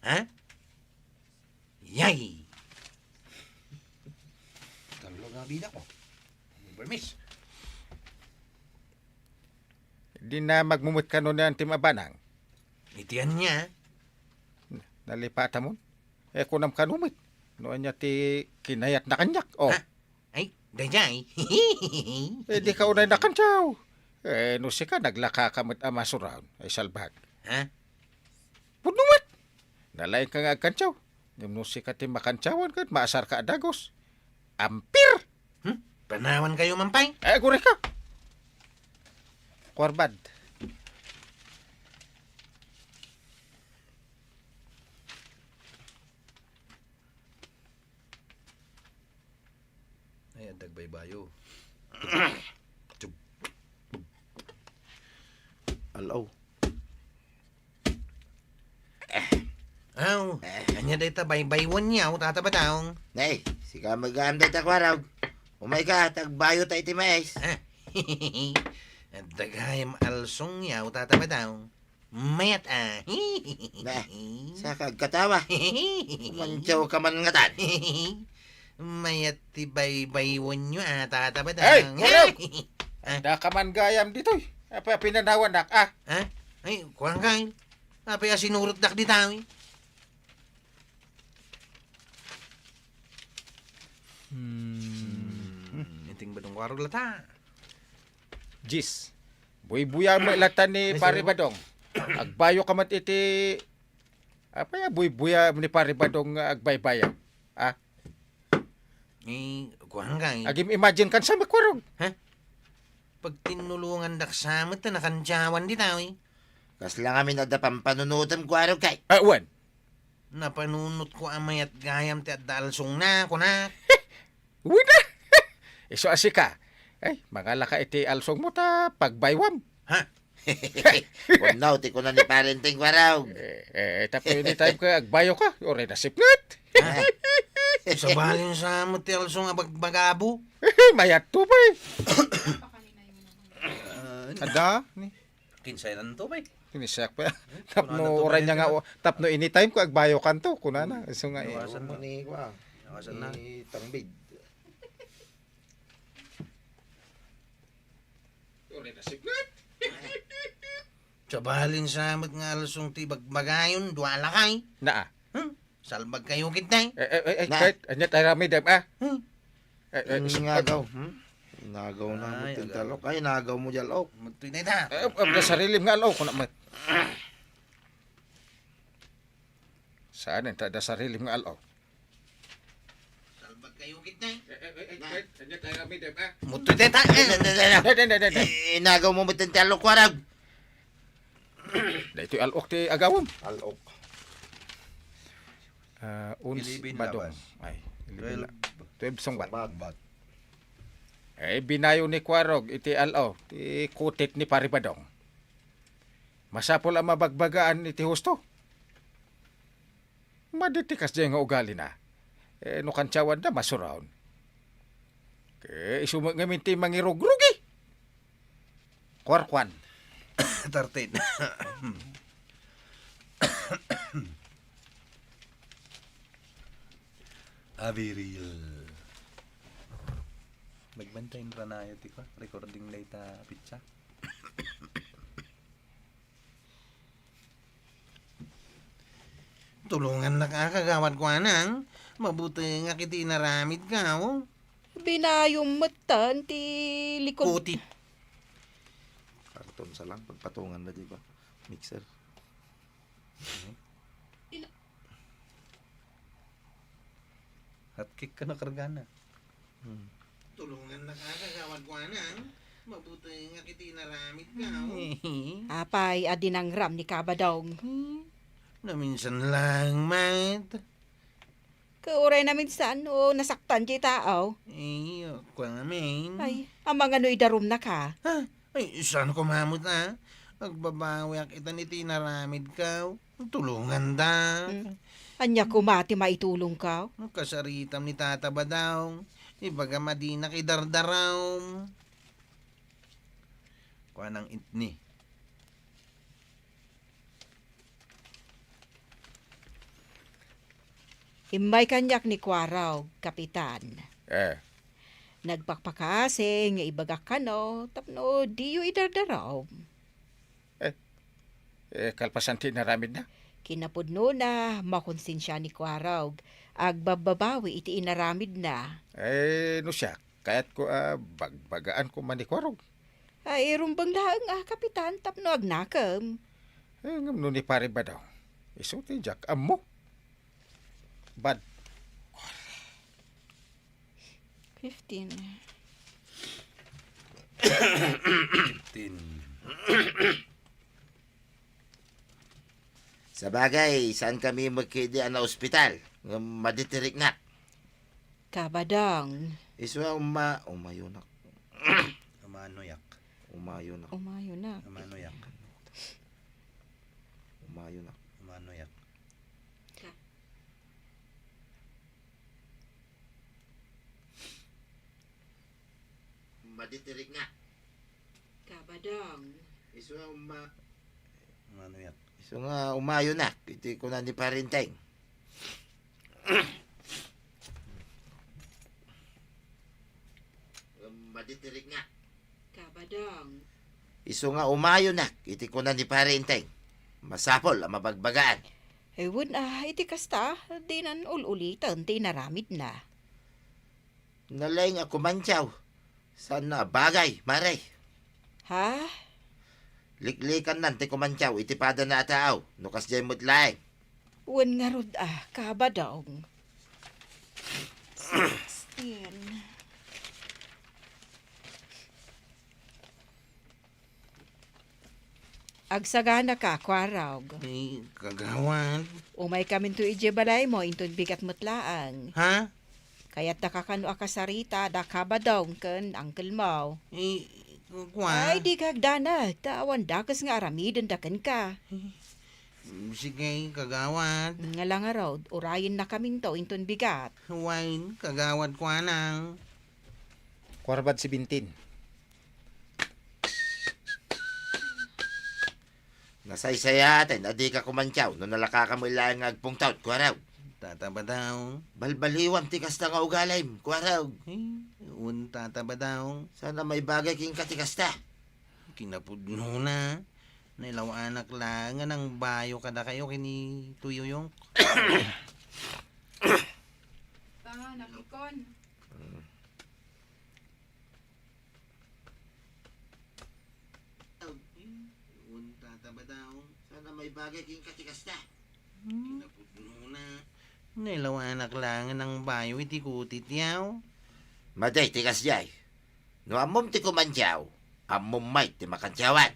Ha? Yay! Talo nga bida ko. Bermis. Di na magmumut ka nun ng timabanang. Itian niya. Nalipata mo. Kunam kanumit. Noon niya ti kinayat na kanyak. Oh. Ha? Ay, dayay. Di ka unay na kantsaw. No si ka naglaka kamot amasuraw. Ay salbag. Ha? Punumit. Nalain ka nga kantsaw. No si ka ti makantsawan ka. Maasar ka adagos. Ampir. Panawan kayo, mampay. Gure ka. Korbad. Ay, dagbay bayo. Alaw. Aw, kanya day tabay-baywan niya, tatabataw. Nay, sika mag-aanday takwaraw. Umay ka, tagbayo tayo timaes. At dagayam alsong yaw, tatabataw. Mayat Na, sa kagkatawa. Mantsaw ka man ngatan. Mayat ti bay-baywan niyo, tatabataw. Hey, Koraw! Da ka man gayam dito. Apa pinanawan nak. Ha? Ay, kurang kay. Apa ya sinurot dak di tawi? Iting badong waro lata. Jis. Buy-buya mo ilatan ni Pare Badong. Agbayo ka mat iti... Apa ya buy-buya ni Pare Badong agbaybayan. Kurang kay. Agim imagine kan sa makwarog. Pag tinulungan dak samot na nakantsawan di tawi. Kas lang kami na pampanunutan kwaraw kay. Wan. Napanunot ko amayat gayam ti at dalsong na ko na. Wala. Iso asika. Ay, mangala ka iti alsong mo ta pagbaywam. Ha? Unaw, ti ko na ni parenting kwaraw. Tapi ini time ka agbayo ka. Ore na sipnat. Sa balin samot ti alsong abagbagabo. Mayat to ba Ada ni. Kinsay nan to, bay. Kinisak pa. Tapno oran niya nga. Tapno anytime ko agbayo kanto. Kunana. Iso nga Iwasan mo. Ni kwa. Iwasan na. Ni tangbid. Ore na sipnat. Sa balin samot nga alsong ti bagbagayon, duwala kay. Naa. Salbag kayo kitay. Kahit anyat ay rami dem Nagaw. Nagaw na mo Ay, tintalok. Ay, nagaw mo jalok. Magtuloy na ita. Ang sarili nga alaw ko naman. Saan ang tada sarili nga alaw? Salbag kayo kitay. Anyat ay rami dem Mutoy na ita. Nagaw mo mo tintalok kwaraw. Dito alok ti agawom. Alok. Uns Ilibin badong. labas. Ay, 12. 12 songbat. Bat. Binayo ni Kwarog, iti alaw, ti kutit ni Pare Badong. Masapol ang mabagbagaan iti husto. Maditikas dyan nga ugali na. No kantsawan na masuraon. Isumag ngamin ti mangirog-rugi. Kwarkwan. 13. Aviril. Magbantayin ra na yun, tiko. Recording later, pizza. Tulungan na kakagawad ko anang. Mabuti nga kiti naramid ka, oh. Binayong matan ti likod. Kutit. Karton sa lang. Pagpatungan na, di ba? Mixer. Hotcake ka na kargana. Tulungan na kakagawad ko anang. Mabuti nga kiti naramid ka, oh. Apay, adinang ram ni Kabadong. Na minsan lang, mat. Kauray namin saan o nasaktan di tao. Ako namin. Ay, ang mga no'y darum na ka. Ay, saan ko mamut na? Magbabawi ak ita ni tinaramid ka. Tulungan da. Anya kumati maitulong ka. Kasaritam ni tata ba daw? Ibaga madina kay dardaraw. Kuha ng intni. Himay kanyak ni Kwaraw, kapitan. Eh, Nagpakpakase nga ibagak kano, tapno diyo idardaraw. kalpasan ti naramid na. Kinapudno na makonsensya ni Kwaraw, agbababawi iti inaramid na. No siya, kaya't ko bagbagaan ko manikwarog. Ay, rumbang laang kapitan, tapno agnakam. Ngam no ni pare ba daw? Isuti jak amo. Bad 15. 15. Sa bagay, saan kami magkidi na ospital? Nga maditirik na. Kabadang. Iswa umayo na. Amanoyak. Umayo na. Umayo na. Amanoyak. Umayo na. Amanoyak. Maditirik na. Kabadang. Iswa Amanoyak. So nga umayo na. Iti ko na ni parinteng. Maditirik na. Kabadang. Iso nga umayo na. Iti ko na ni parinteng. Masapol ang mabagbagaan. Ewan iti kasta, di nan ululitan, di naramid na. Nalaing ako mantyaw. Saan na bagay, maray. Ha? Liklikan nan ti kumantyaw. Iti pada na ataaw. Nukas jay mutlaeng. Wan nga rod kabadang. 16. Agsagana ka, Kwaraw. Ay, kagawad. Umay kami to ije balay mo, inton bigat mutlaang. Ha? Kaya't nakakano akasarita, da kabadong ken angkel mo. Ay, kwa. Ay, di kagdanag, tawan dakas nga aramiden da ken ka. Sige, kagawad. Nga lang araw, urayin na kaming to, inton bigat. Wine, kagawad kwa nang. Kwarbad 17. Nasaysaya atin. Adi ka kumantyaw. No nalaka ka mo ilang agpong taon. Kwaraw. Tataba daw. Balbaliwan tikas na nga ugalay. Kwaraw. Ay, tataba daw. Sana may bagay king katikasta. Kinapudno na. Nailaw anak lang nga nang bayo kada kayo kini tuyuyong. Nakikon. Tataba daw. Sana may bagay king katikasta. Kinapudno na. Nailaw anak lang nga nang bayo iti kutit yaw. Maday tikas jay. No amom ti kumantyaw. Amom may ti makantyawan.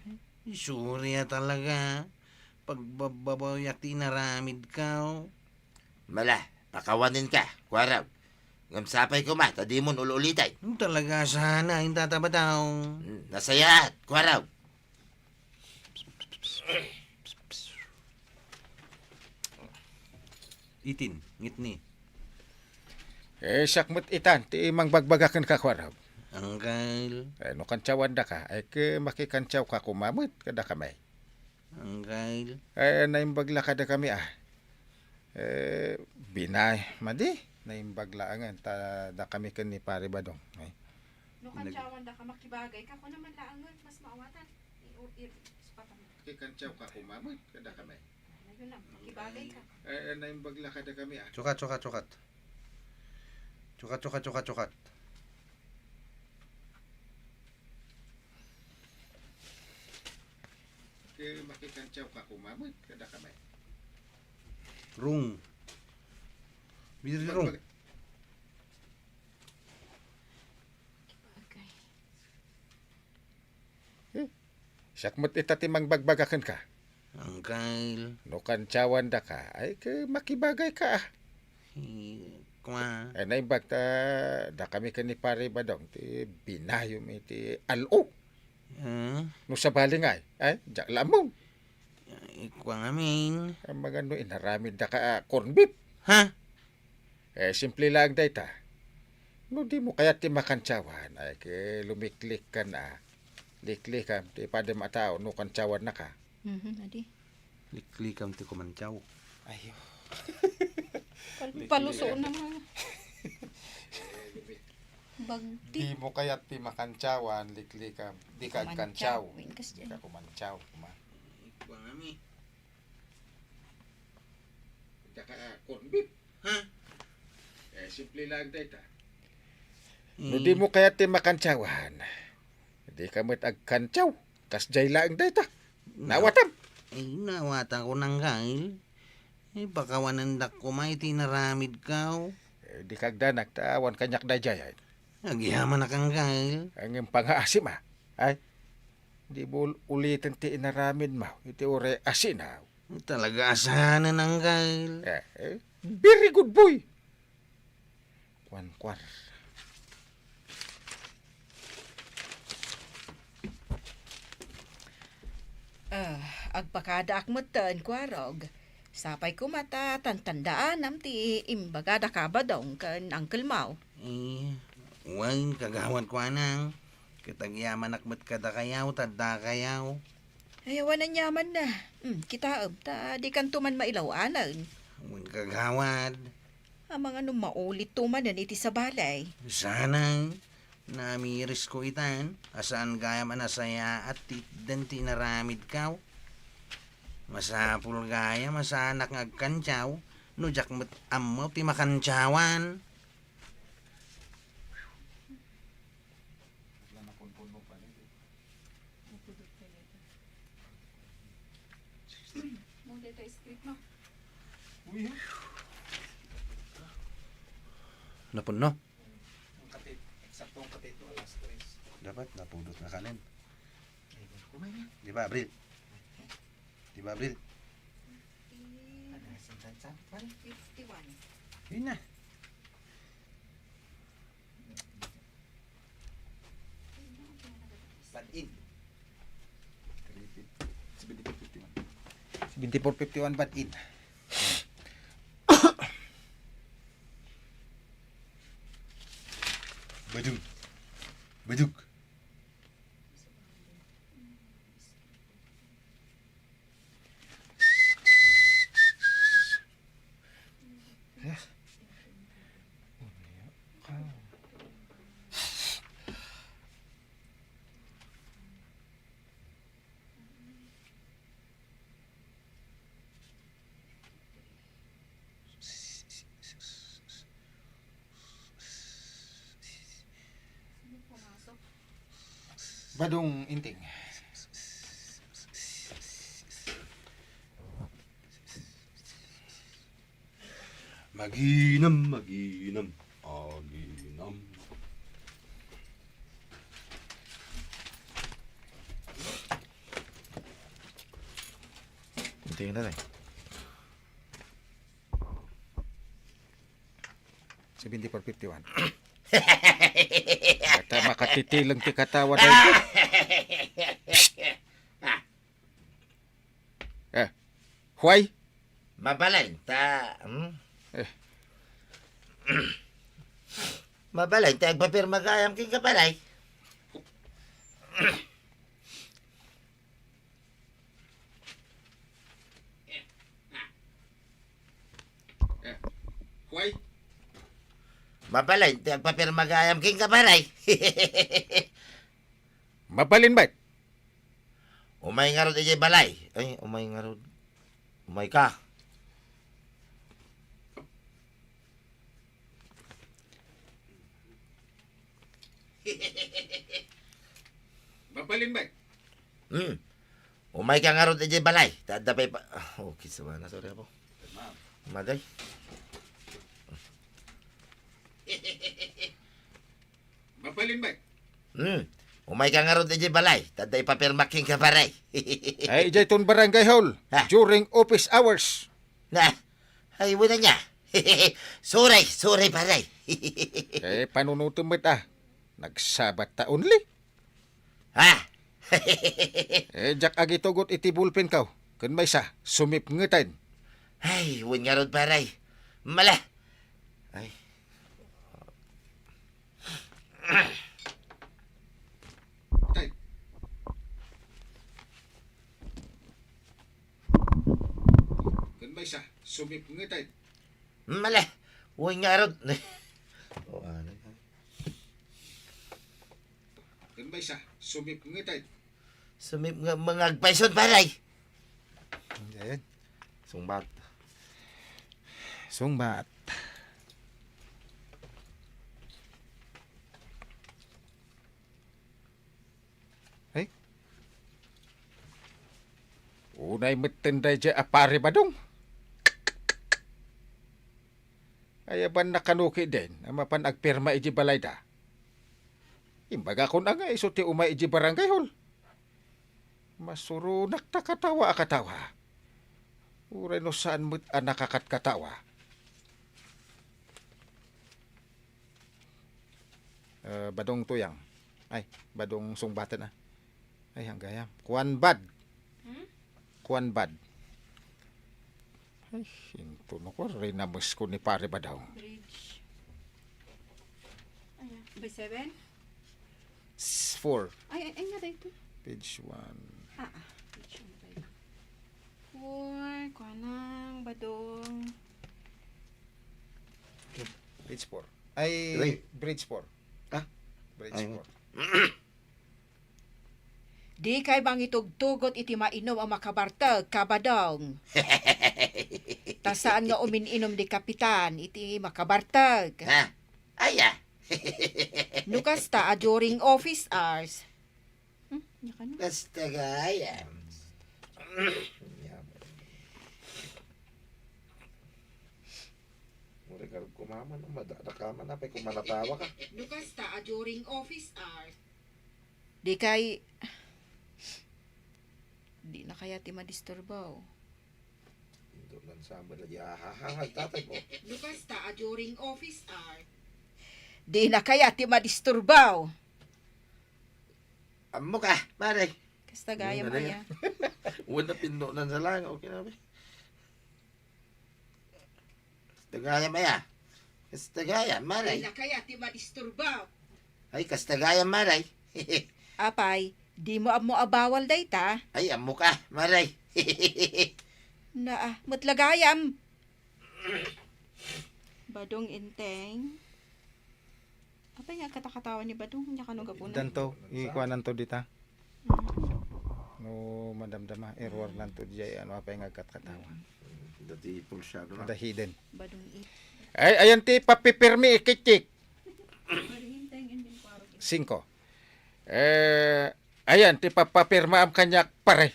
Surya talaga. Pagbabayak ti naramid ka. Mala. Pakawanin ka. Kwaraw. Ngamsapay ko ma. Tadi mo ululitay. Talaga sana. Yung tataba daw. Nasayaat. Kwaraw. Itin. Ngitni. Sakmut itan, ti imang bagbagakan ka Kwaraw. Angkal. No kantsawan da ka, ay ke makikantsaw ka kumamit kada kamay. Angkal. Naimbagla kada kami binay, madi. Naimbagla angan, da kami kan ni pare badong. Ay. No kantsawan da ka makibagay, kako naman laangan, mas maawatan. Makikantsaw ka kumamit kada kamay. Ayun na, makibagay ka. Naimbagla kada kami Cukat. Cukat. Ke makikantsaw ka kumamit kada kamay. Rung. Bidiri rung. Sakmut itatimang bagbagakan ka. Angkal. No kantsawan da ka, ay ke makibagay ka. Kwa. Naimbag da kami kan ni pare badong, ti binayom iti alo. No sa baling ay jak lamong. Kwa ngamin. Ang mga no inaramid da ka corn beef. Ha? Simple lang dayta. No di mo kaya ti makantsawan, ay ke lumiklik ka na. Liklik ka, ti pada matao, no kantsawan na ka. Adi. Liklikam ti kumantyaw. Ayo. Paluso naman. Bagti. Di mo kaya ti makantsawan, likli ka. Di ka kantsaw. Winkas Di dyan. ka kumantsaw. Ikaw ngami. Tsaka corn beef. Ha? Simple lang data. No di mo kaya ti makantsawan. Di ka mo't agkantsaw. Kasjay lang data. Nawatam. Nawatan ko ng kail. Pakawanan ko may tinaramid ka. Di kagdanak tawan kanyak dajay. Nagyaman na kang kail. Ang iyong pang-aasim ay di mo ulitin ti inaramid mo. Iti ore asin Talaga asahanan ng kail. Very good boy. Kwan. Agpakada akmutan kwarog. Sapay ko mata tantandaan am ti imbagada ka ba dong kan Uncle Mau. Huwag kagawan ko anang. Kitagyaman akmat kada kayaw, tadda kayaw. Ayawan na nyaman na. Kita ta di kan tuman mailawanan. Huwag kagawad. Amang ano maulit tuman na iti sa balay. Sana namiris ko itan. Asaan gaya manasaya at titdan tinaramid kaw. Masapul gaya masanak ngagkantsaw. Nujak met ammo ti makantsawan. Napuno? Eksaktong katito, alas 3. Dapat napudot na kanin. Di ba, Abril? Di ba, Abril? 51. Yun na. Bad-in. 74.51 ba't in? Badug. Badong inting. Maginam. Inting na tayo. 74.51. Kata makatitilang ti katawa na ito. Why? Mabalay, Mabalay, agpapirma kayam king kabalay. Why? Mabalay, agpapirma kayam king kabalay. Mabalin ba? Umay nga rod ijay balay. Ay, umay nga rod. Umay ka. Mabalin ba? Umay ka nga rod ijay balay. Tadapay pa. Okay, sabana. Sorry ako. Magay. Mabalin ba? Umay ka nga rod ijay balay. Taday papirma king kabalay. Ay, ijay ton barangay hall Ha? during office hours. Na, ay, wala niya. Suray paray. Panunutin mo nagsabat ta only. Ha? Jak agitugot iti bulpen kaw. Kun may sa, sumip ngetan. Ay, wala nga rod paray. Mala. Ay. Kun may sa, sumip ngetan. Mali. Uy nga arod. O ano. Kan ba isa? Sumip nga tayo. Sumip nga mga agpaison paray. Ayan. Sungbat. Sungbat. Ay. Unay metenday dya apare badong. Ay ban nakanuki din. Amapan agpirma iji balayda. Imbaga kon nga iso ti umay iji barangay hall. Masurunak ta katawa akatawa. Uray no saan mo't anakakat katawa. Badong tuyang. Ay, badong sungbatan na. Ay, hanggayam. Kuan bad. Kuan bad. Ay, hinto na ko. Rinamas ko ni pare ba daw? Bridge. Ayan. By 7? 4. Ay, nga dito. Page 1. Bridge 1. 4. Kuanang badong. Bridge 4. Ay, Uy. bridge 4. Ah? Bridge Ay, 4. Di kay bang itugtugot iti mainom ang makabartag kabadong. Tasaan nga umininom di kapitan iti makabartag. Ha? Aya. Nukas ta during office hours. Yaka no? Basta gaya. Mura ka kumaman. Madadakaman na. Pa'y kumanatawa ka. Nukas ta during office hours. Di kay... Di na kaya ti madisturbaw. Hindi lang sama lagi. Ahahangag tatay mo. Lukas ta during office hour. Di na kaya ti madisturbaw. Amo ka. Maray. Kasta gaya Yun na maya. Wala pinunan sa lang. Okay na ba? Kastagaya maya. Kastagaya, Di maray. na kaya ti madisturbaw. Ay, kastagaya, maray. Apay, di mo abawal dayta. Ay, amo ka, maray. Na matlagayam. Badong inteng. Apay nga katakatawa ni Badong. Nya kanong gapunan. Danto, ikuanan to dita. No, madamdama, error lang to diya. Ano apa yung agkat-katawa. Dati pulsyado The hidden. Badong it. Ay, ayan ti, papipirmi, ikitik. Badong inteng and then kwaro. 5. Ayan, ti papapirma ang kanyak pare.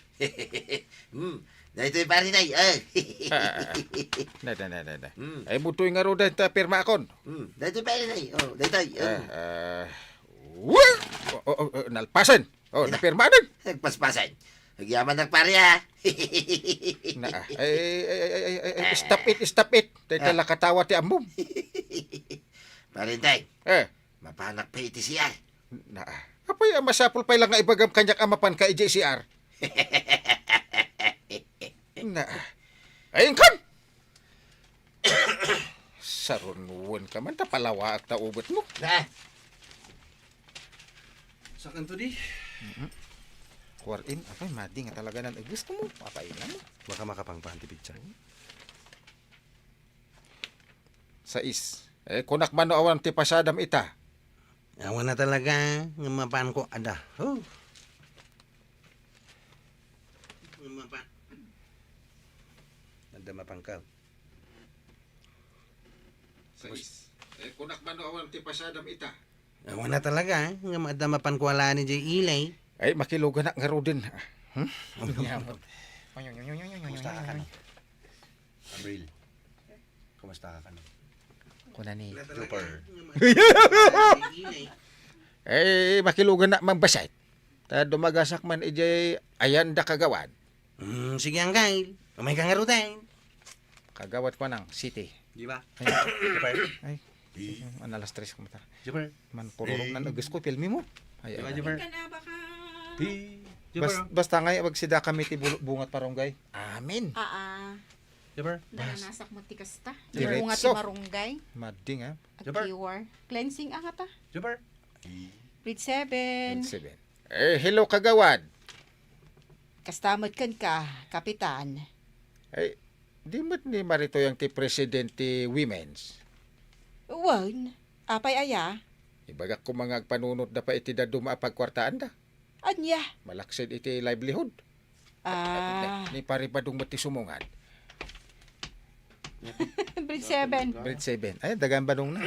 Dahito yung pari na Na. Hmm. Ay, mutoy nga ro dahil ta pirma akon. Dahito yung pari na Oh, dahito. Nalpasan. Oh, napirma din. Nagpaspasan. Nagyaman ng pari ha. Stop it. Dahil tala katawa ti ambom. Parintay, mapanak pa iti siya. Apay, masapul pa lang nga ibagam kanyak amapan ka i-JCR. Ayun kan! Sarunuan ka man, tapalawa at taubot mo. Sa kanto di. Kuwarin, apay, madi nga talaga nan. Gusto mo, apay na mo. Baka makapangpahan ti picture. 6. Kunak man no awan ti pasadam ita. Awan na talaga nga mapaan ko ada. Oh. Mapaan. Nanda mapangkaw. 6. Kunak man no awan ti pasadam ita. Awan na talaga nga maada mapan ko ala ni Jay Ilay. Ay, makilugan na nga ro din. Kumusta ka no? Abril. Kumusta ka no? Kuna ni. Super. Makilugan na mambasay. Ta dumagasak man ijay ayan da kagawan. Sige ang gail. Umay ka nga rutin. Kagawat pa ng city. Di ba? Ay, ay. Analas 3 kumata. Super. Man pururong na nagus ko filmi mo. Ay, Diba, ay. Jupper? Ka na baka... Basta ngay magsida kami ti bungat parunggay. Amin. Jupper. Nanasak mo ti kasta. Diretso. Bunga ti marunggay. Mading ha. Jupper. Akiwar. Cleansing angata. Jupper. Grade 7. 7. Hello kagawad. Kastamad kan ka, kapitan. Ay, Di mo't ni marito yung ti Presidente Women's. Wan, apay aya? Ibagak ko mga panunot da pa iti da dumapagkwartaan da. Anya? Malaksid iti livelihood. Ni pare badong mati sumungan. Bridge 7. Grade 7. Ay, dagan badong na.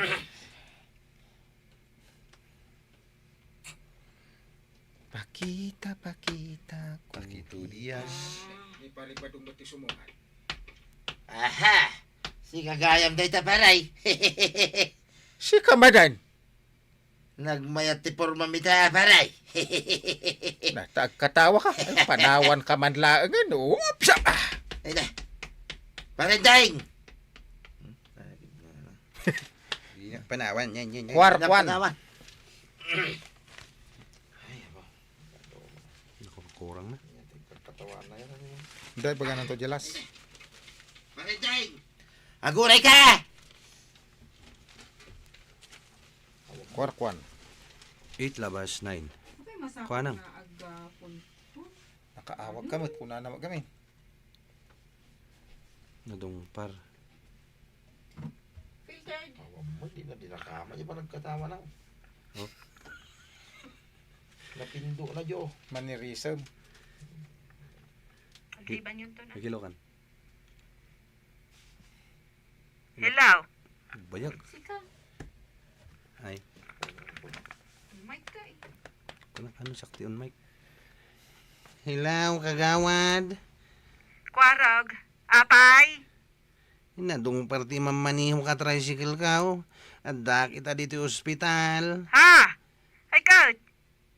Pakita. Pakito Diaz. Ni pare badong mati sumungan. Aha! Si kagayam day ta paray. Si Kamadan. Nagmayat ti porma mi ta paray. Katawa ka. Ay, panawan ka man laangan. Oops! Ay na. Parendaing! Panawan, yan. Kwarkwan. Napanawan. Naku, kurang na. Dahil baga nang to jelas. Parendaing! Aguray ka! Kwarkwan. 8 labas 9. Kuanang. Nakaawag kami. Kuna naman kami. Nadong par. Filtered. Hindi na dinakama. Di ba nagkatawa na? Oh. Napindo na jo. Manirism. Liban yun to na. Nagilokan. Hello. Bayag. Sika. Ay, Mic ka eh. ano sakti on mic? Hello, kagawad. Kwarog. Apay. Nadong parti mamaniho ka tricycle ka, oh. Adda kita dito ospital. Ha? Ay ka.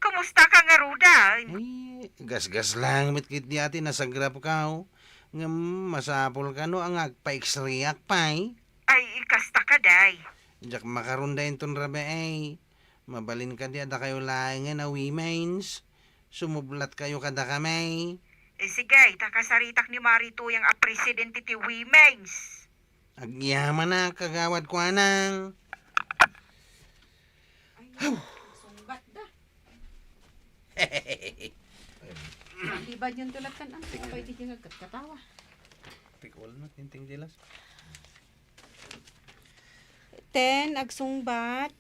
Kumusta ka nga ruda? Ay, gas-gas lang mitkit di ati nasagrap ka, oh. Nga masapol ka, no, ang agpa-x-rayak pa, eh. Ay ikasta ka day. Jak makarunda ton rabe, ay. Mabalin ka di, ada kayo laing na women's. Sumublat kayo kada kamay. Sige, takasaritak ni Marito yung presidente ti Women's. Agyaman na, kagawad ko anang. Sunggat da. Liban yun tulad kan ang apay di yung katawa. Tikol na, tinting jelas. Agsungbat.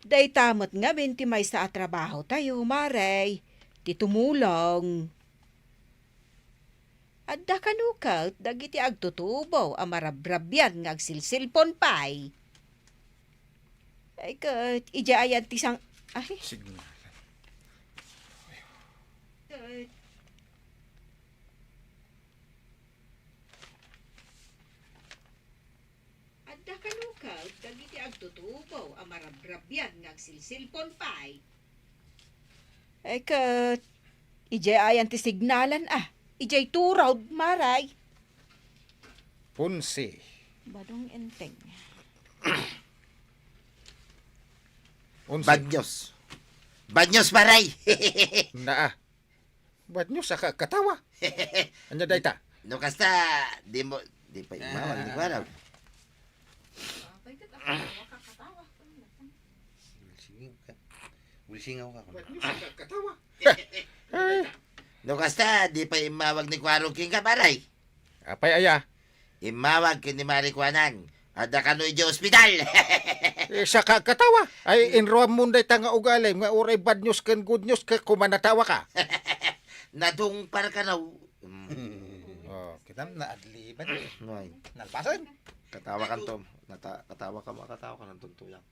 Day tamot nga binti may sa trabaho tayo, maray. Ti tumulong. Adda kanukat, dagiti agtutubo, amarabrabyan nga agsilsilpon pay. Ay kat, ija ayan ti sang... Ay, Signal. kat. Adda kanukat, dagiti agtutubo, amarabrabyan nga agsilsilpon pay. Ay kat, ija ayan ti signalan Ijay turaw, maray. Punsi. Badong enteng. Punsi. Bad news. Bad news paray. Naa. Ba't nyo sa katawa? Anya day ta? No kasta, di pa imawan, di ba raw? Bulsingaw ka. Ba't nyo sa katawa? No kasta, di pa imawag ni Kwarong King ka paray. Apay aya. Imawag kin ni Marikwanan. Ada kanoy di ospital. Sa katawa. Ay inruam mo day tanga ugalay. Nga oray bad news kan good news ka kumanatawa ka. Nadung par ka raw. Oh, kita na adliban. Noy. Nalpasan. Katawa ka Tom. Katawa ka ng tuntuyang.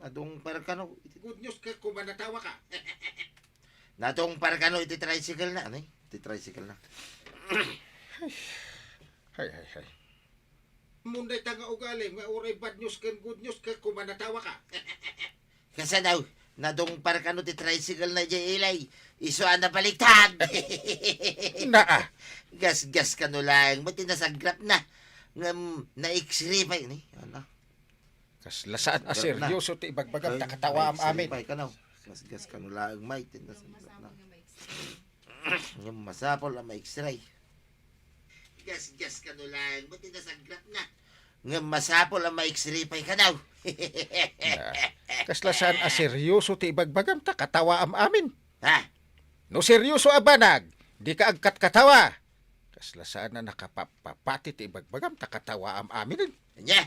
Nadung par ka raw. Good news ka kumanatawa ka. Nadung par ka raw iti tricycle na. Ano iti tricycle na. Hay. Munday tanga ugalay. Nga oray bad news kan good news ka kumanatawa ka. Kasi daw, nadung par ka raw iti tricycle na di ilay. Isuan na baliktad. Naa. Gas ka no lang. Mati nasagrap na. Na-x-ray pa yun eh. Ano? Kaslasaan seryoso ti ibagbagam takatawa am amin. Na-x-ray pa ka no. Gas ka no lang. May tinasagrap na. Yung masapol ang ma-x-ray. Gas ka no lang. Mati nasagrap na. Nga masapol ang ma-x-ray pa ka daw. Kaslasaan seryoso ti ibagbagam takatawa am amin. Ha? No seryoso abanag. Di ka agkat katawa. Kaslasaan na nakapapapati ti ibagbagam, takatawa am amin. Nya.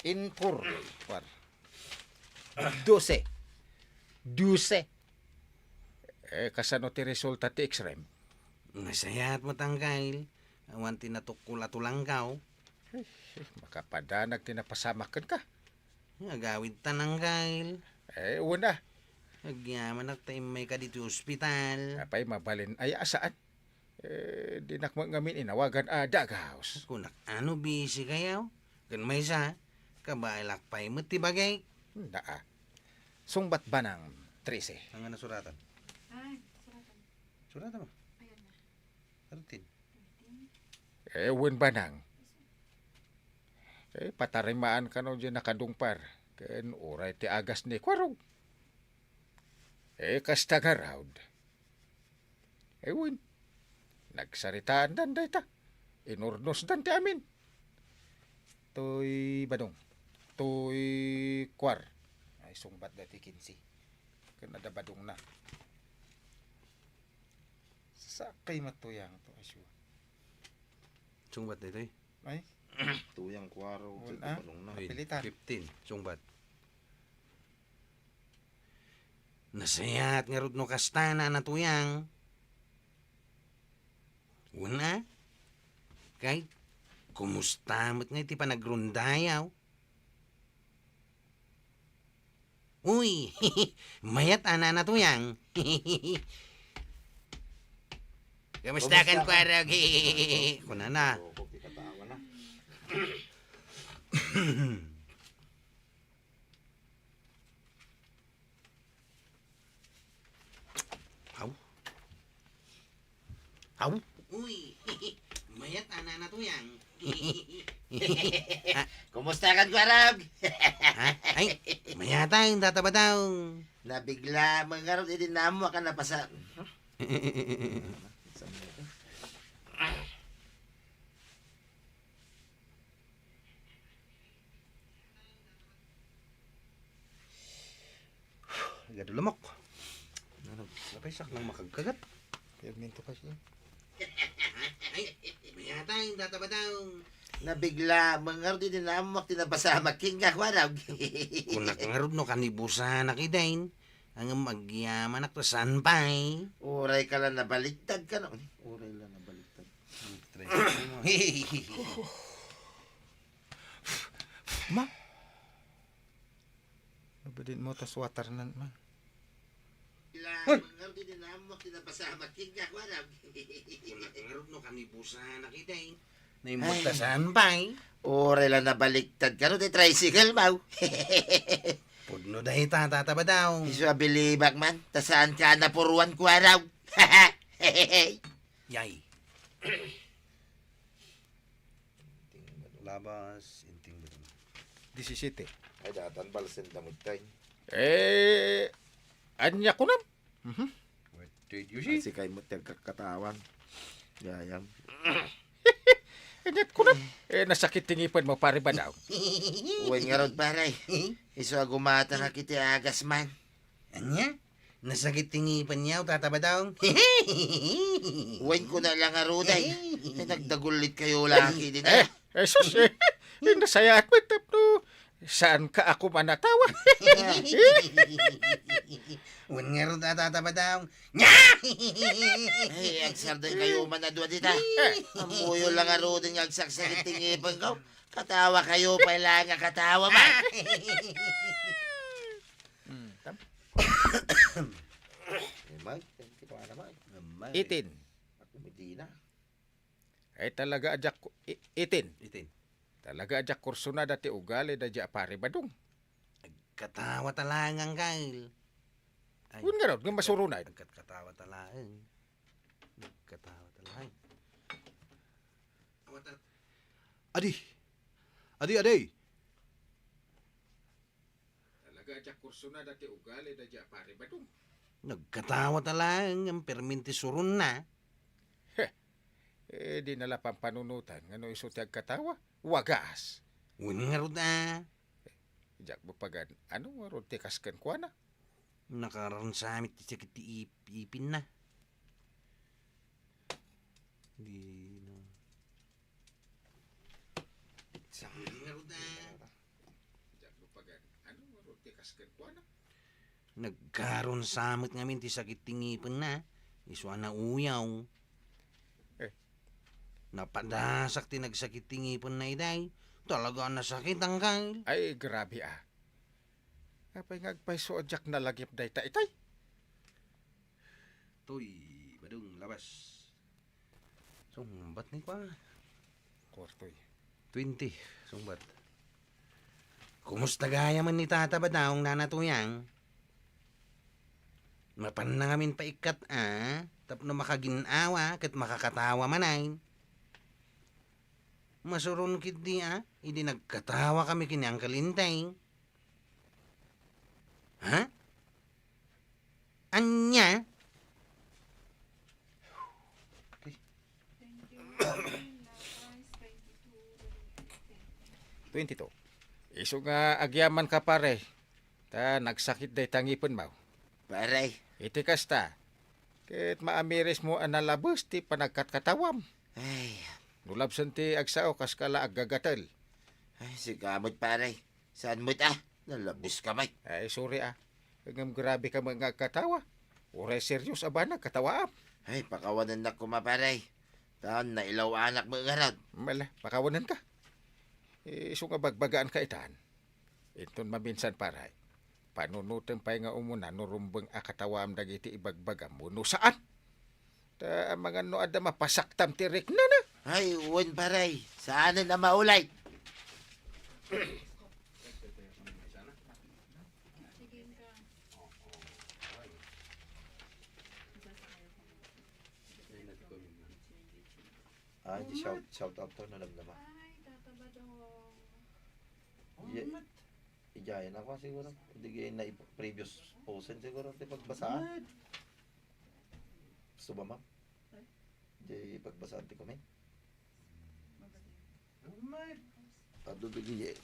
Inpur. Par. 12. Kasano ti resulta ti X-ray? Nasayat mo tangkail. Awan tinatukula-tulang ka. Makapadanag tinapasamakan ka. Agawid tanang kail. Una. Agyaman at may ka dito ospital. Apay mabalin ay asaan? Di nakmangamin inawagan dagaos. Kunak ano busy kayo? Kan may sa kabailak pa'y mo tibagay. Naa. Sungbat ba ng 13? Ang ano suratan? Ay, Suratan mo. Rutin. Ewan ba nang? Patarimaan ka no dyan nakadungpar. Ken oray ti agas ni Kwarog. Kasta nga raud. Ewan. Nagsaritaan dan dayta. Inurnos dan ti amin. Toy badong. Toy kwar. Ay sungbat dati 15. Kanada badong na. Sakay matuyang to asyo. Sungbat dito eh. Ay, Tuyang kwaro. Wala. Pilitan. 15. Sungbat. Nasayat nga rod no kastana na tuyang. Una. Kay, kumusta mo't nga iti panagrundayaw? Uy, mayat ana na tuyang. Kamusta kan kwarag? Kuna na. Katawa na. Aw? Uy, mayat ana na tuyang. Kumusta kan kwarag? Ha? Ay, mayata yung tataba daw. Nabigla mangarot idin namo ka na pasa. Gadulamok. Napisak lang makagkagat. Perminto kasi. Ay, mayata yung tataba daw. Nabigla mangarot idin namo tinabasa makinga kwarag. Kung nakangarod no kanibusan na kidain, ang magyaman na saan pa eh. Uray ka lang nabaliktad ka no. Uray lang nabaliktad. Ma? Nabadin mo tas water nan man. Mangarot idin namo tinabasa makinga kwarag. Kung nakangarod no kanibusan na kidain, naimot na saan pa eh. Uray lang nabaliktad ka no. Di tricycle mau. Pudno dahi tataba daw. Isu abilibak man. Tasaan ka na puruan kwarag. Yay. Labas, inting ba? 17. Ay datan balsen damod tayo. Anya ko nam. What did you see? Kasi kayo mo katawan. Gayam. Anyat ko nam. Nasakit tingipan mo pare ba daw? Uy nga rod paray. Isu agumata na kiti agas man. Anya? Nasakit tingipan niya o tataba daw? Uy ko na lang aruday. Nagdagulit kayo laki din. Sus nasayat mo tapno. Saan ka ako manatawa? Wan nga rin tataba daw. Ay, agsarday kayo manadwa dita. Amuyo lang aruday nga agsaksakit tingipan ko. Katawa kayo pa lang nga katawa man. Mag, hindi pa naman. 18. Ako Medina. Ay talaga ajak 18. Itin. Talaga ajak kurso na dati ugali da ja pare badung. Katawa talangang kail. Ay, Kun nga raw, nga masurunay. katawa talang. Katawa talang. Adi. Adi. Talaga ajak kurso na dati ugali da ja pare badung. Nagkatawa talang ang perminti surun na. Di nala pampanunutan. Ngano iso tiyag katawa? Wagas. Wan nga rin Jak bupagan. Ano nga ron tikaskan kwa na? Nakaroon sa amin ti sakit ti ipin na. Di na. Meron na. Nagkaroon sa amin ngamin ti sakit ti ngipin na. Iswa na uyaw. Napadasak ti nagsakit ti ngipin na iday. Talaga nasakit ang kail. Ay, grabe ah. Apay ngagpaisuodyak na lagip day ta itay. Toy, badung labas. Sumbat ni pa. Kortoy. 20, sumbat. Kumusta gaya man ni tata ba daong nanatuyang? Mapan na ngamin paikat tapno makaginawa kat makakatawa manay. Masuron kit di idi nagkatawa kami kini ang kalintay. Ha? Anya? 22. Iso nga agyaman ka pare. Ta nagsakit day tangipon mo. Paray. Iti kasta. Ket maamiris mo analabos ti panagkatkatawam. Ay, Nulabsan ti agsao kas kala aggagatel. ay si kamot paray. Saan mo't nalabis kamay. Ay sorry Ngam grabe ka mga katawa. Uray serious abana katawaam. Ay, pakawanan na kumaparay. Taon na ilaw anak mo nga Mala, pakawanan ka. Iso nga bagbagaan ka itaan. Inton maminsan paray. Panunutan pa nga umuna nurumbang akatawaam dagiti ibagbagam mo no saan? Ta ang mga no ada mapasaktam tirik na. Ay, uwan paray. Saan na maulay? Di shout out to nalamdaman. Ay, tataba dong. Ijayan ako siguro. Hindi kayo na previous posen siguro. Di pagbasaan. Gusto ba, ma'am? Di pagbasaan ti kami. Padudugin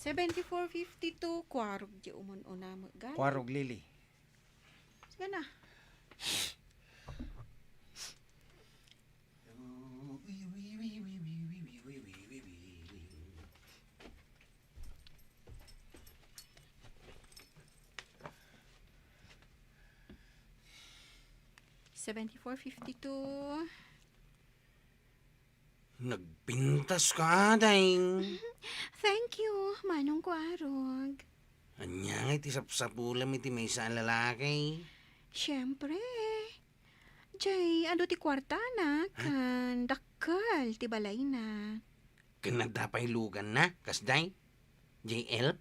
74.52 kwarog di umon una magal. Kwarog lili. Sige na. $74.52. Nagpintas ka, Ding. Thank you, Manong Kwarog. Anya nga iti sapsapulam iti may sa lalaki. Siyempre. Jay, ano ti kwarta na? Kan dakal, ti balay na. Kanadapay lugan na, kasday. JL.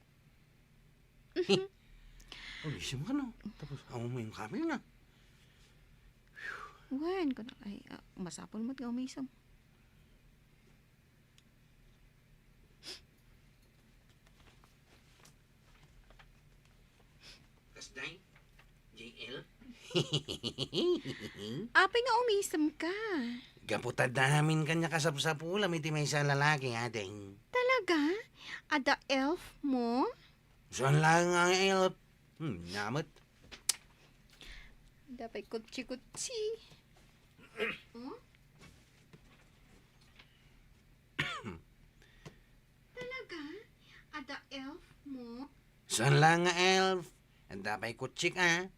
Ulisim ka no. Tapos, ako mo yung camera na. Wan, ko na. Ay, masapon mo't nga umisam. Kasday. JL. Apay nga umisam ka. Gaputa damin kanya kasapsapulam iti may sa lalaki, ating. Talaga? Ada elf mo? Saan lang ang elf? Namot. Dapat kutsi-kutsi. Hmm? Talaga? Ada elf mo? Saan lang nga elf? Ang dapay kutsik Ang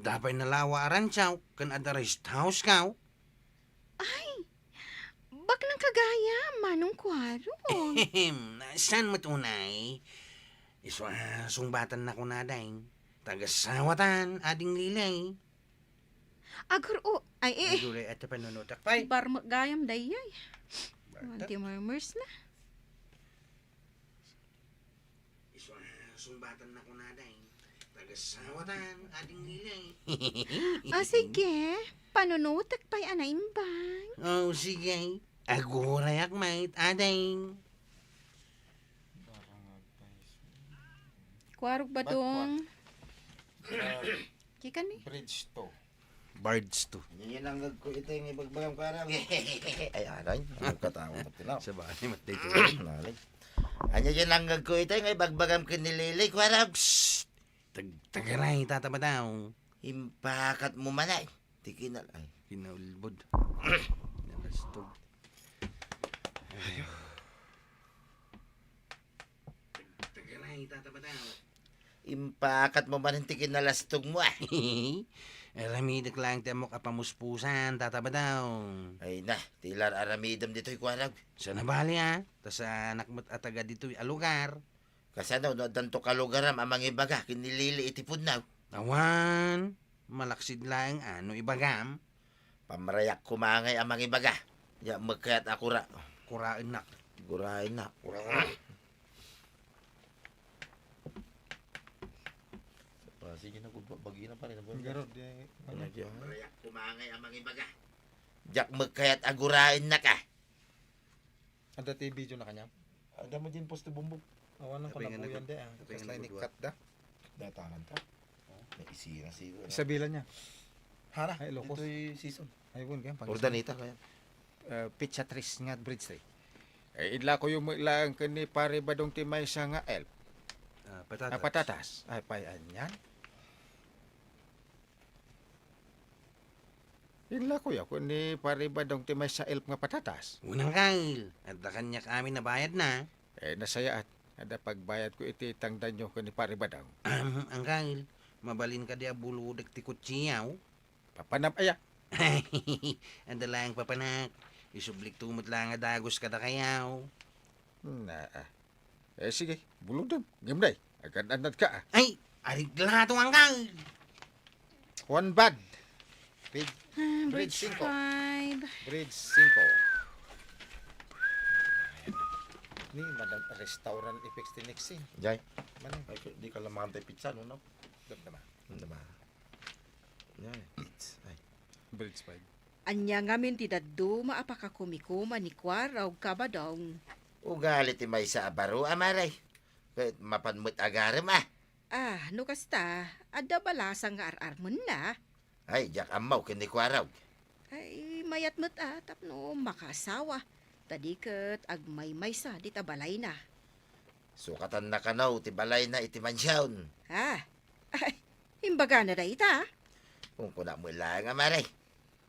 dapay nalawa aranchaw. Kan ada rest house kaw. Bak ng kagaya, Manong Kwarog. Saan mo tunay? Sungbatan na ko na dahing. Tagasawatan, ading lilay. Agur o, ay Dure at panunutak pa'y. bar magayam dayay. Anti murmurs na. Sungbatan na ko na dahing. Tagasawatan, ading lilay. Sige, panunutak pa'y anaimbang. Oh, sige. Agurayak mait, ading. Kwarog ba dong? Kika ni? Bridge to. Bards to. Yan ang ko ito yung ibagbagang parang. Ay, anay. Ang katawa mo tinaw. Sa bahay, matay ko. Nalay. Anya yan ang ko ito yung ibagbagam kinilili. Kwarag. Tagaray, tataba daw. Impakat mo manay. Tikinal. Ay. Kinaulbod. Nalastog. Tagaray, tataba daw. Impakat mo man tikinalastog mo ah. Aramidak lang temok apamuspusan, tataba daw. Ay na, tilar aramidam dito'y kwarag. Sa nabali tas anak mo't ataga dito'y alugar. Kasano, no, danto kalugaram amang ibaga, kinilili itipod na. Awan, malaksid lang ano ibagam. Pamarayak kumangay amang ibaga. Ya, magkayat akura. Kuraan na. Gurain na. Sige na, bagi na pa rin. Garod. Pamarayak kumangay amang ibaga. Jak magkayat agurain na ka. Ada ti video na kanya. Ada mo din poste bumbog. Awan lang ko Tapi na nga po yan de. tapi Tapos nga na nagudwa. inikat da. Datanan ta. May isira siguro. Isabilan niya. Hana, Ay, Ilocos. dito'y season. Ayun kaya. Ordanita kaya. Pichatris nga bridge tay. Idla ko yung lang kani pare badong timay sa nga elf. Patatas. Patatas. Ay payan yan. Idla ko ya kani pare badong timay sa elf nga patatas. Unang kail. At da kanya kami nabayad na. Nasayaat. Ada pagbayad ko iti tangdan nyo kani pare badong. Ang kail. Mabalin ka di abuludak ti kutsiyaw. Papanam aya. Ang dalang papanak. Isublik tumot lang nga dagos kada kayaw. Na. Sige, bulong doon. Gimday. Agad anad ka ah. Ay! Arig lahat ang kail. One bad. Bridge Bridge 5. 5. Bridge 5. Ni madam restaurant effects tinixin. Jay. Mana? Ay, di ka lamang tayo pizza, no? Dam naman. Diba? Yan. Ay. Bridge 5. Anya ngamin ti daddo maapakakumikuma ni Kwaraw kabadong. Ugalit ti may sa abaro amaray. Kahit mapanmut agaram ah. No kasta, adda balasang nga arar mo na. Ay, jak amaw kinikwaraw. Ay, mayat mo't tapno makasawa. Tadiket agmay-may sa di tabalay na. Sukatan na kanaw, tibalay na iti mansyawn. Ah, ay, imbaga na da ita. Kung kuna mo lang nga maray.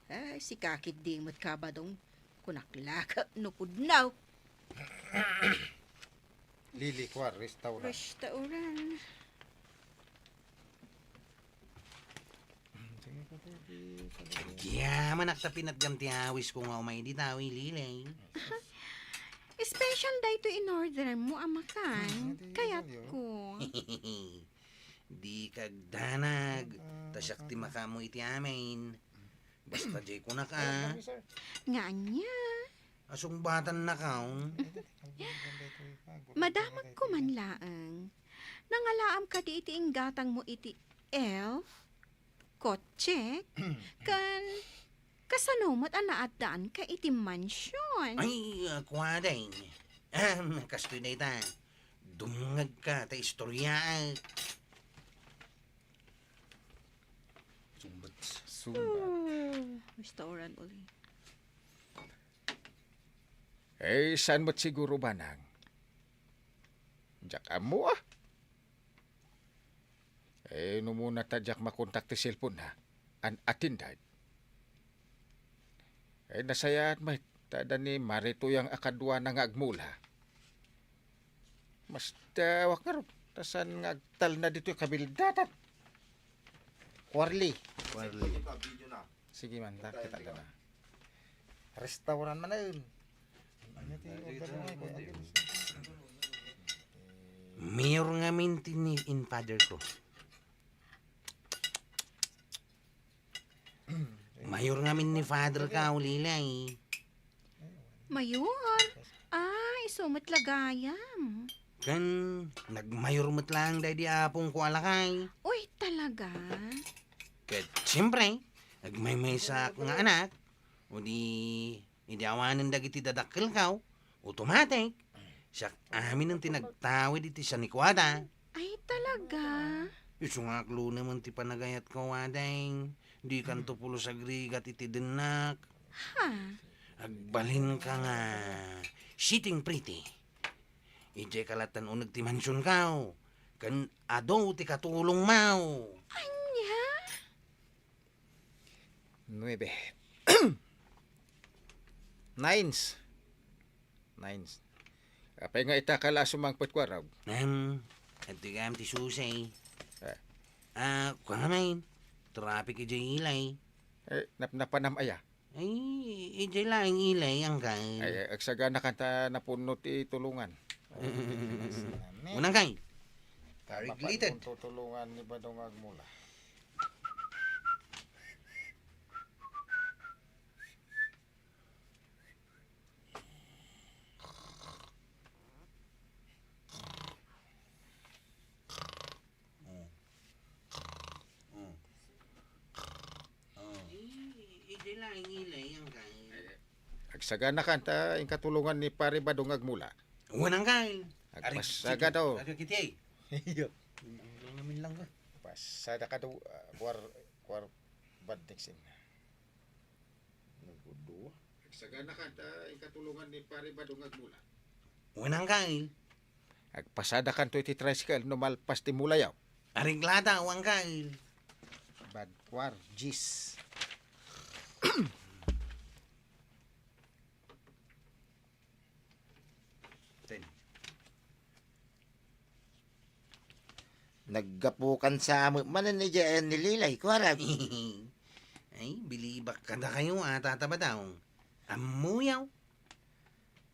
Ay, si kakit dimot ka ba dong kunaklaka nupudnaw. Lili kwa restaurant. Restauran. Kaya manak sa pinatgam ti awis ko nga umay di tawi lilay. Special day to in order mo amakan. Kaya't ko. Di kagdanag. Tasyak ti makamo iti amin. Basta jay ko na ka. Nga niya. Asong batan na ka. Madamag ko man laang. Nangalaam ka di iti inggatang mo iti elf, kotse, kan kasanomot anaadaan ka iti mansyon. Ay, kwadeng. Kastoy na ita. Dumungag ka, ta istorya. Restaurant uli. Eh, saan mo't siguro banang? Diyak amo ah. Eh, no muna tadyak makontak ti cellphone ha. An atindad. Eh, nasayaan may tada ni Marito yung akadwa na nga agmula. Mas tawak nga ron. Tasan nga agtal na dito yung kabildatan. Warli. Sige man, kita ka na. Restaurant man na yun. Mayor nga minti ni in father ko. Mayor nga min ni father ka, ulilay. Mayor. Ay, sumot lagayam. Kan, nagmayor mo't lang dahil di apong ko alakay. Uy, talaga? Kat, siyempre, nagmaymay sa nga anak, o di awanan dagiti dadakkel ka, automatic, siya amin ang tinagtawid iti sa nikwada. Ay, talaga? Iso nga klo naman ti panagayat ko, wadeng. Di kanto pulo sa grigat iti denak. Ha? Agbalin ka nga, sitting pretty. Ije kalatan unag ti mansyon ka, kan ado ti katulong mau. Anya? 9. Nines. Apay nga itakala sumang patkwaraw. At tigam ti susay. Eh. Kung naman, traffic ije ilay. Eh, napanam aya. Ay, ije lang ilay ang kay. Ay, agsaga na kanta napunot tulungan. Unang kay. Regulated. Tutulungan ni Badong Agmula. Ije lang ilay ang kay. Agsaga na kanta yung katulungan ni Pare Badong Agmula. Unang kay. Agpasaga daw. Ari kiti. Ngamin lang ka. Pasada ka daw war badnixin. Agsaga na kanta yung katulungan ni Pare Badong Agmula. Unang kay. Agpasada kanto iti tricycle no malpas ti mulayaw. Aring glada ang kay. Badwar jis. Naggapukan sa amo. Manan ni Jan nililay ko harap. Ay, bilibak ka na kayo tata daw. Amuyaw.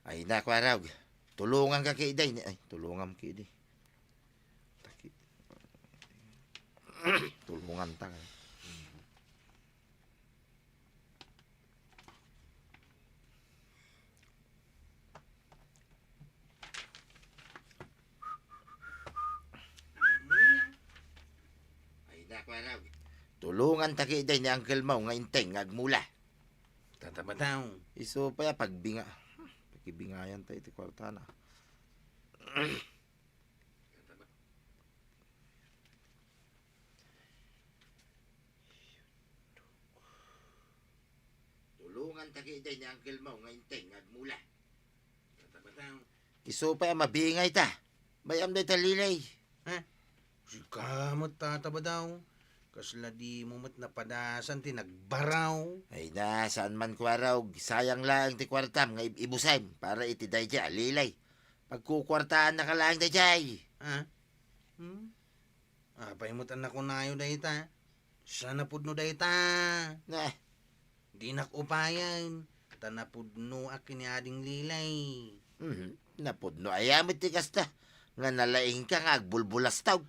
Ay naku araw. Tulungan ka kay Day. Ay, tulungan kay Day. Tulungan ta. Ay naku araw. Tulungan ta kay Day ni Uncle Mau nga inteng agmula. Tata daw. Iso pa ya pagbinga. Pagibingayan tayo iti kwarta na. Tulungan ta kay Day ni Uncle Mau nga inteng agmula. Tata daw. Iso pa ya mabingay ta. Bayam na italilay. Si kamot tataba daw. Kasla di mo mat napadasan ti nagbaraw. Ay na, saan man kwaraw, sayang lang ti kwartam nga ibusay para iti dayjay alilay. Pagkukwartaan na ka lang dayjay. Ha? Apay mo't anak ko nayo dayta. Sana pudno dayta. Na, Di nakupayan. Tanapudno akin ni ading lilay. napudno ayamit ti kasta. Nga nalaing ka nga agbulbulas taw.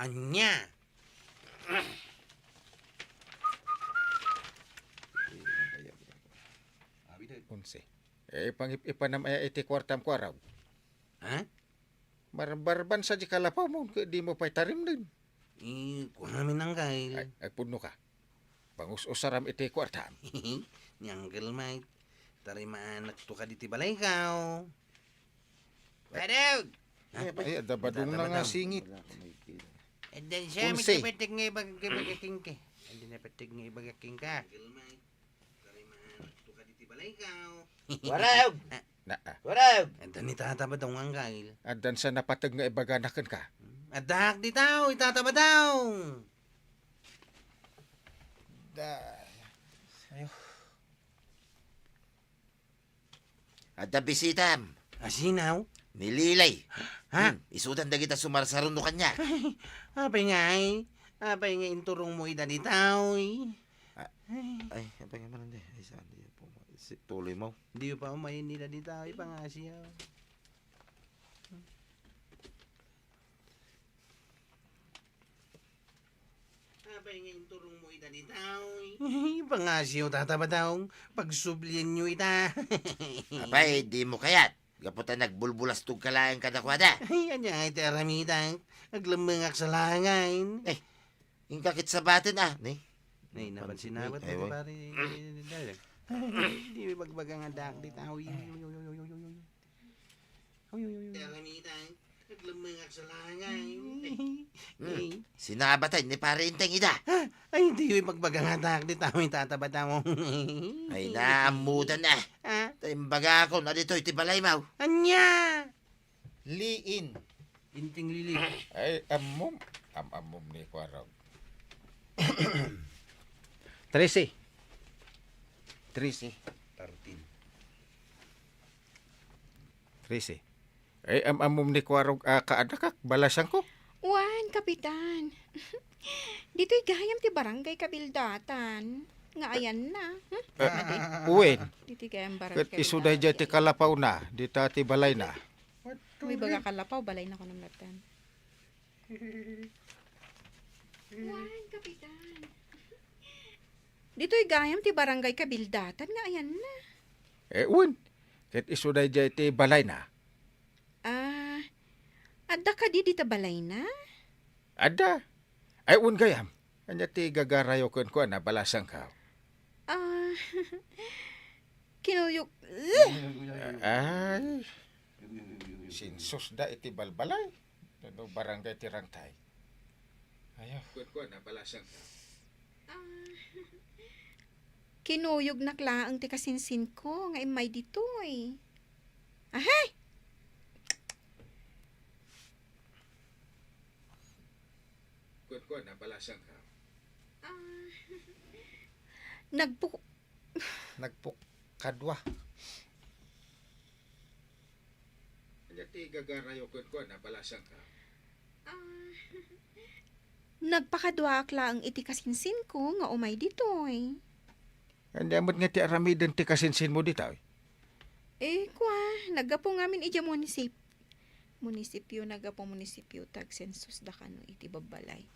Anya? Unse. Ipanamaya iti kwartam kwaraw. Ha? Barban sa di kalapaw mo, di mo pa'y tarim din. Kuhamin ang kail. Ay, agpuno ka. Bangus usaram iti kwartam. Nyanggal mate. Tarimaan to ka diti balay ka. Padog! Ay, adabadong na nga singit. And then siya may Unse. kapatig nga ibagaking ka. And then napatig nga ibagaking ka. Nyanggal mate. Tarimaan to ka diti balay ka. Waraw! Na, Waraw! And then itataba daw ang kail. adan sa napatag nga ibaganakan ka. Adak di tao, itataba daw. At bisitam, Asinaw? nililay. Ha? Isudan da kita sumarsaron no kanya. Apay nga ay. Apay nga inturong mo ida di tao. Ay, apa nga man hindi. Ay, saan di po. Tuloy mo. Di pa umayin nila di tao. Ipangasiyaw. Apay nga inturong mo ida di tao. Ipangasiyaw tataba daw. Pagsublian nyo ita. Apay, di mo kayat. Gaputan nagbulbulas tug kalaang kadakwada. Ay, anya ay teramitang. Aglamangak sa langain. Yung kakit sa batin Ni? Nay, napansin na ba? Ay, wag. Pare, di magbagang adak di tao. Teramitang. Aglamangak sa langain. Sinabatay ni pare inteng ida. Ay, hindi yung magbagang adak di tao. Tatabata mo. Ay, naamudan na. Ah, Taimbaga ako na dito iti balay mau. anya! Liin. Inting lili. Ay, amom ni kwaraw. 13. 13. 13. Ay, amom ni kwaraw kaadakak, balasan ko. Wan, kapitan. Dito'y gayam ti barangay kabildatan. Nga ayan na. Uwen, Dito'y gayam kat barangay isuday dyan ti kalapaw na, di ti balay na. May baga kalapaw, balay na ko ng latan. Wan, kapitan. Dito'y gayam ti barangay kabildatan. Nga ayan na. Uwen, kat isuday dyan ti balay na. Adda ka di dita balay na? Ada. Ay, un gayam. Kanya ti gagarayo ko na balasan ka. Kinuyok. Ay. Sinsus da iti balbalay. No barangay ti Rangtay. Ayaw. Kun na balasan ka. Kinuyog nakla ang ti kasinsin ko. Nga imay dito'y. Ahay! Kun na balasan ka. Nagpukadwa. Kanya ti gagarayo ko na balasan ka. Nagpakadwaak lang iti kasinsin ko nga umay ditoy. Kanya mo't nga ti aramiden ti kasinsin mo dito. Nagapo ngamin iti munisipyo, nagapo munisipyo tag sensus da kano iti babalay.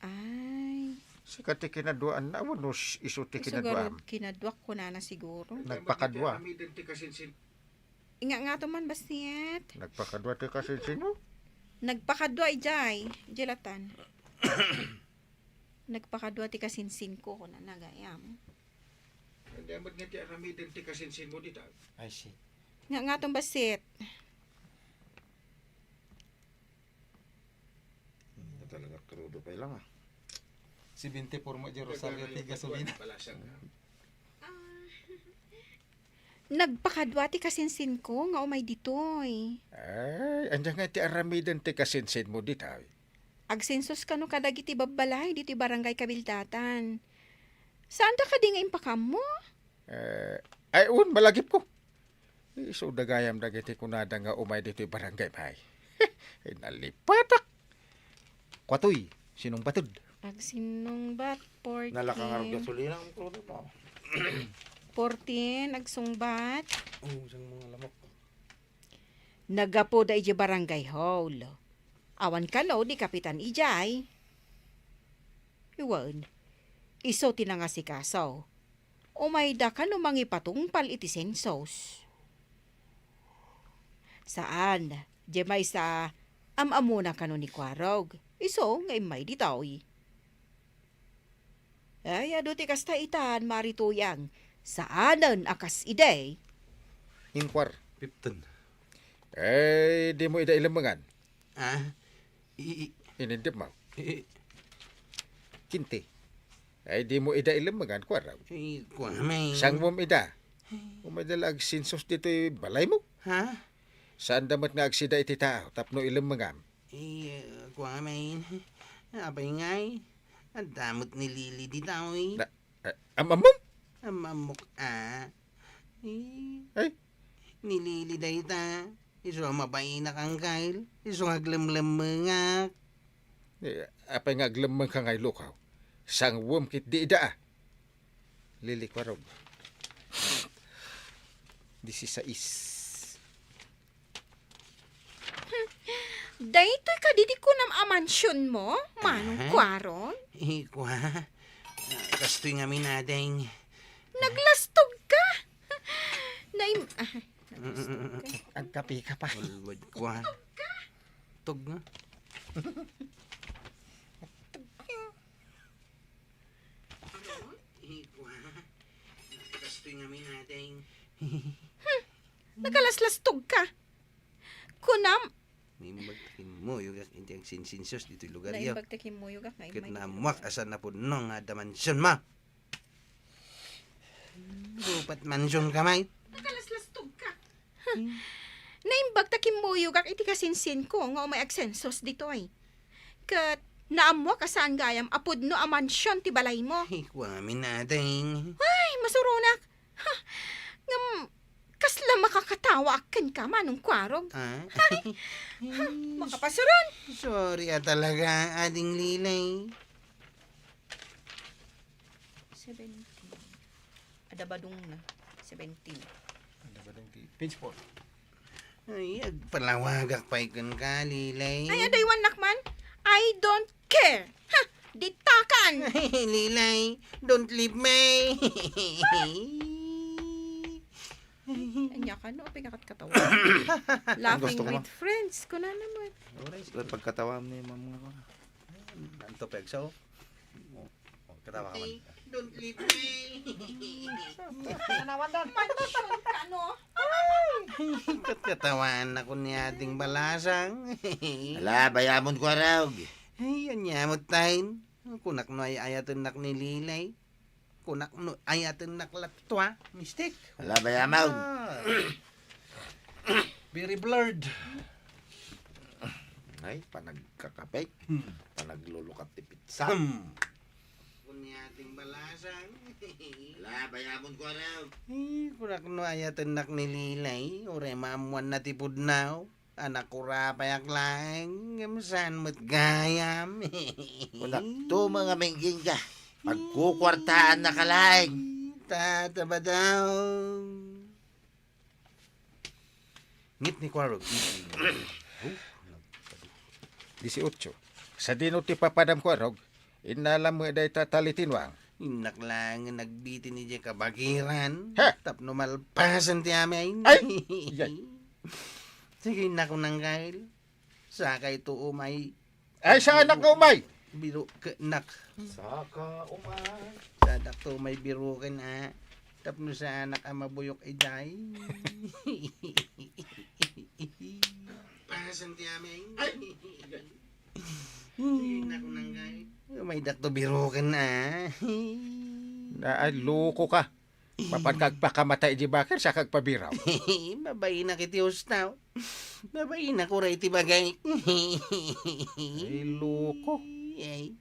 Ay, Sikat ti kinaduan na mo, no iso ti kinaduan. siguro kinadwak ko na siguro. Nagpakadwa. Inga nga to man bastiet. Nagpakadwa ti kasinsin mo. Nagpakadwa ijay, jelatan. Nagpakadwa ti kasinsin ko na nagayam. Kanya mo't nga ti aramiden ti kasinsin mo dito. I see. Nga tong basit. Talaga krudo pa lang Si 24 mo di Rosario ti gasolina. Nagpakadwa ti kasinsin ko nga umay ditoy. Ay, andyan nga ti aramidan ti kasinsin mo ditaw. Agsensos ka no kadagiti babbalay dito barangay Kabildatan. Saan da ka di nga impakam mo? Ay, malagip ko. So, dagayam dagiti kunada nga umay dito barangay bay. Ay, nalipatak. Kwatoy, sinong batod? Agsinong bat, 14. Nalakangarap gasolina ang krudo mo. 14, agsungbat. Oh, sang mga lamok. Nagapo da iji barangay hall. Awan ka no, di kapitan ijay. Iwan, iso tinangasikasaw. Umayda ka no mangipatungpal iti sensos. Saan? Di may sa amamuna ka no ni Kwarog. Iso ngay may ditawi. Ay, ado ti kasta itan, marituyang. Saanan akas ide? Inquar. 15. Ay, di mo ida ilamangan. Ah? Inindip mo. I- Kinti. Ay, di mo ida ilamangan, Kwaraw. Kwamay. Sang mo ida. Umadala ag sinsos dito balay mo. Ha? Saan damat nga agsida iti tao, tapno ilamangam. Kwamay. Apay ngay. Ang damot ni Lily di tao eh. Amamam? Amamok Ay. Ni Lily day ta. Iso mabay na kang kail. Iso aglamlam mga. Apay nga aglamang ka ngay lukaw. Sang wom kit di ida. Lili Kwarog. 16. Daytoy ka didi ko nam amansyon mo, manong Kwarog. Kwa. Kastoy nga minadeng. Naglastog ka. Naim... Ang kapi ka pa. Ulwad kwa. Tog nga. Kastoy nga minadeng. Nagalaslastog ka. Kunam... Nimbagtakin mo yung hindi ang sinsinsos dito yung lugar yun. Naimbagtakin mo yung ngay Kit na muwak asan na po nung nga da mansyon ma. Rupat mansyon kamay. Nagalaslastog ka. Naimbagtakin mo yung iti kasinsin ko nga umay agsensos dito ay. Kat naamwa ka saan gayam apod no amansyon ti balay mo. Ikwamin natin. Ay, masurunak. Ha, ngam, kasla makakatawa akin ka manong Kwarog. Ah? Makapasuron. Sorry talaga, ading lilay. 17. Adabadong na. 17. Page 4. Ay, agpalawagak pa ikan ka, lilay. Ay, adaywan nakman. I don't care. Ha, ditakan. Lilay, don't leave me. Anya ka no, pingakat katawa. Laughing Gusto ko with friends. Kuna naman. Pagkatawa mo na yung mga ko. Anto pegsaw. Katawa ka man. Don't leave me. Mansyon ka, no? Katawan ako ni ating balasang. Ala, bayamon ko raw. Ay, anyamot tayo. Kunak no ay ayatan nak ni lilay. Kunak no ayatan nak latwa. Mistake. Ala, bayamon. Very blurred. Ay, panagkakapay. Panaglulukat ti pizza. Kuni ating balasang. Ala, bayamon ko raw. Ay, kunak no ayatan nak ni lilay. Ure mamuan na tipod now. Anak ko rapayak lang. Gamsan mo't gayam. Kunak to mga mengging ka. Pagkukwartaan na kalaing. Tataba daw. Ngit ni Kwarog. 18. Sa dino ti papadam Kwarog, inalam mo eday tatalitinwang. Inak lang ang nagbitin ni Jay kabagiran. Ha? Tapno malpasan ti amay. Ay! Yan. Sige na ko nang kail. Saka ito umay. Ay, sa anak nga umay! Biro ka nak. Saka umay. Sadak to may biro ka na. Tapno sa anak ang mabuyok ay day. Pasan ti amay. Sige na ko nang kail. May dakto biro ka na. Na ay, loko ka. Papan kagpakamatay di bakit sa kagpabiraw. Babay na kiti ustaw. Babay na ko ray ti bagay. Ay, loko. Ay,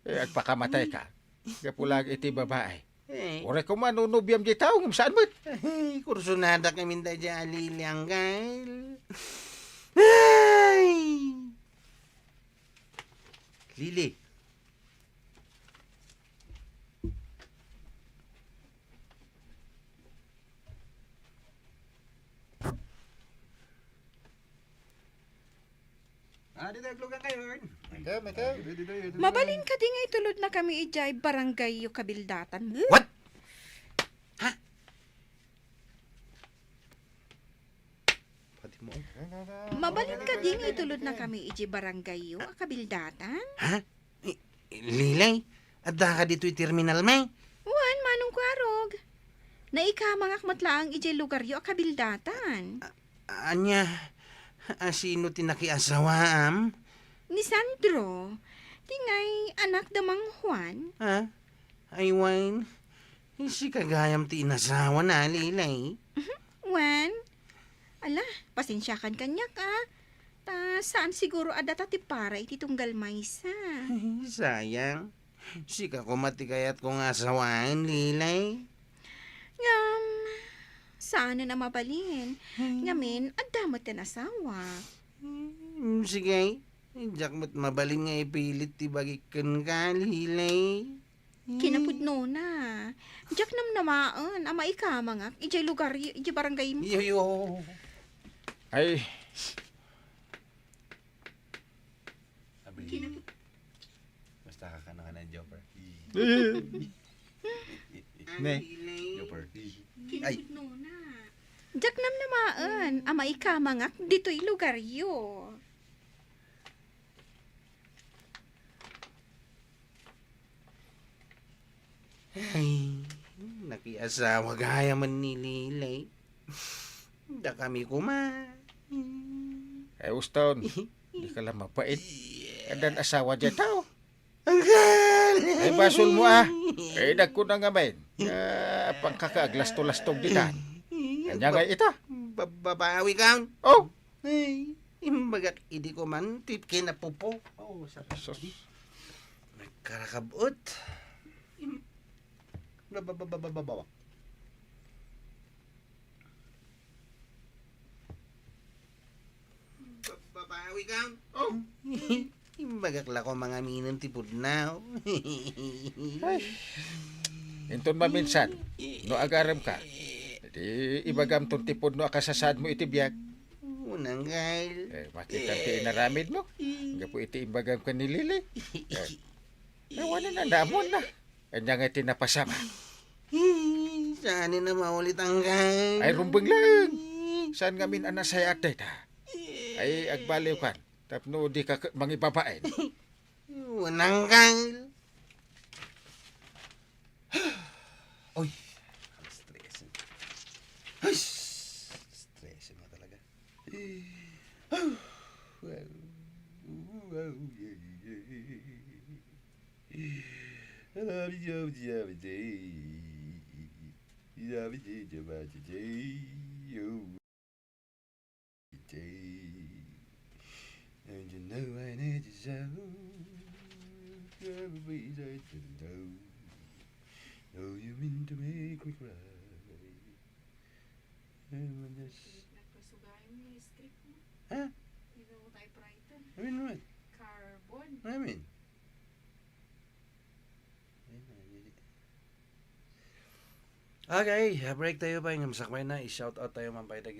Agpakamatay ka. Kapulag iti babae. ay. Ore ko manunubyam di tao, saan mo? Ay, kursunada kami da dyan, Lilianggal. Ay! Lili. Dito naglugan kayo. Mabalin ka di nga itulod na kami ijay barangay yu kabildatan. What? Pati mo. Mabalin ka di nga itulod na kami ijay barangay yu kabildatan. Ha? Lilay, adda ka dito terminal may? Wan, manong kwarog. Naikamangak matlaang ijay lugar yu kabildatan. Anya, sino tinakiasawaam? Ni Sandro, tingay anak damang Juan. Ha? Ay, Wine, si kagayam ti inasawa na, Lilay. Juan, ala, pasensyakan kanya ka. Ta, saan siguro adata ti para iti tunggal maysa. Ay, sayang. Si kakumati kaya't kong asawaan, Lilay. Saan na mabalin? Ngamin, adamot na asawa. Sige, jak mo't mabalin nga ipilit ti bagikan ka, Lilay. Kinapudno na. Diyak nam namaan, ama ikamangak, ijay lugar, ijay barangay mo. Yo. Ay, Abi. Basta ka na ng Jopper. Ne. Jopper. Kinapudno na. Diyak nam namaan, ama ikamangak, dito'y lugar yo. Ay, nakiasawa gaya man ni Lilay. Da kami ay uston. Di ka lang mapait. Kadan asawa dyan tao. Ay basol mo Ay dagko na nga main. Pangkakaaglas-tulastog ditan. Kanya nga ita. Babawi ka. Oh, Ay, imbagak idi ko man tip kinapupo. Oh, sa sus. nagkarakabot. Babababababawa. Babawi ka. Oh, Imbagak la ko mga minang tipod na. ay. Inton maminsan, no agaram ka. Di ibagam ton tipod no akasasad mo iti biyag. Unang gail. Makita ti inaramid mo. Nga po iti ibagam ka ni Lili. Wala na damon na. Kanya nga tinapasama. Saan na maulit ang gail? Ay rumbeng lang. Saan nga min anasay atay ta? Ay agbaliw kan. Tapno di ka mangibabain. Unang gail. Oy! Ang stress. Ay! Stress mo talaga. And you know I need you so. Oh, you mean to make me cry. And when this... Huh? I mean what? Carbon. I mean... Okay, break tayo ba yung masakmay na. I-shout out tayo man pa ito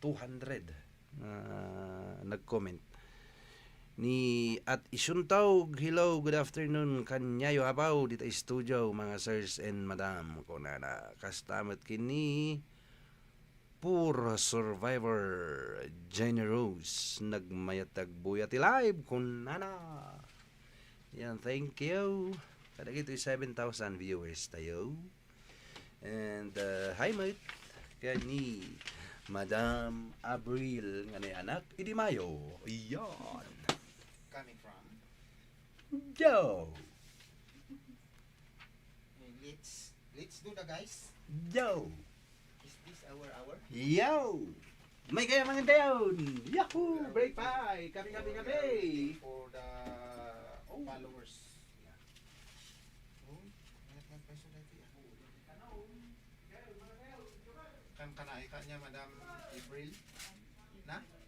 200 na nag-comment. Ni at isuntaw, hello, good afternoon, kanyayo abaw, dito ay studio, mga sirs and madam, kung na kastamat kini, puro survivor, Jenny Rose, nagmayatag buyati live, kung nana. Yan, thank you. Kada ito 7,000 viewers tayo. And, hi mate, kani, Madam Abril, nga ni anak, idi mayo, iyan. Coming from Joe. Litz Let's do the guys. Yo! Is this our hour? Yo! May kaya mga dayon! Yahoo! Break pie! Kami! For the followers. Kan kanai ka niya, Madam April? Na?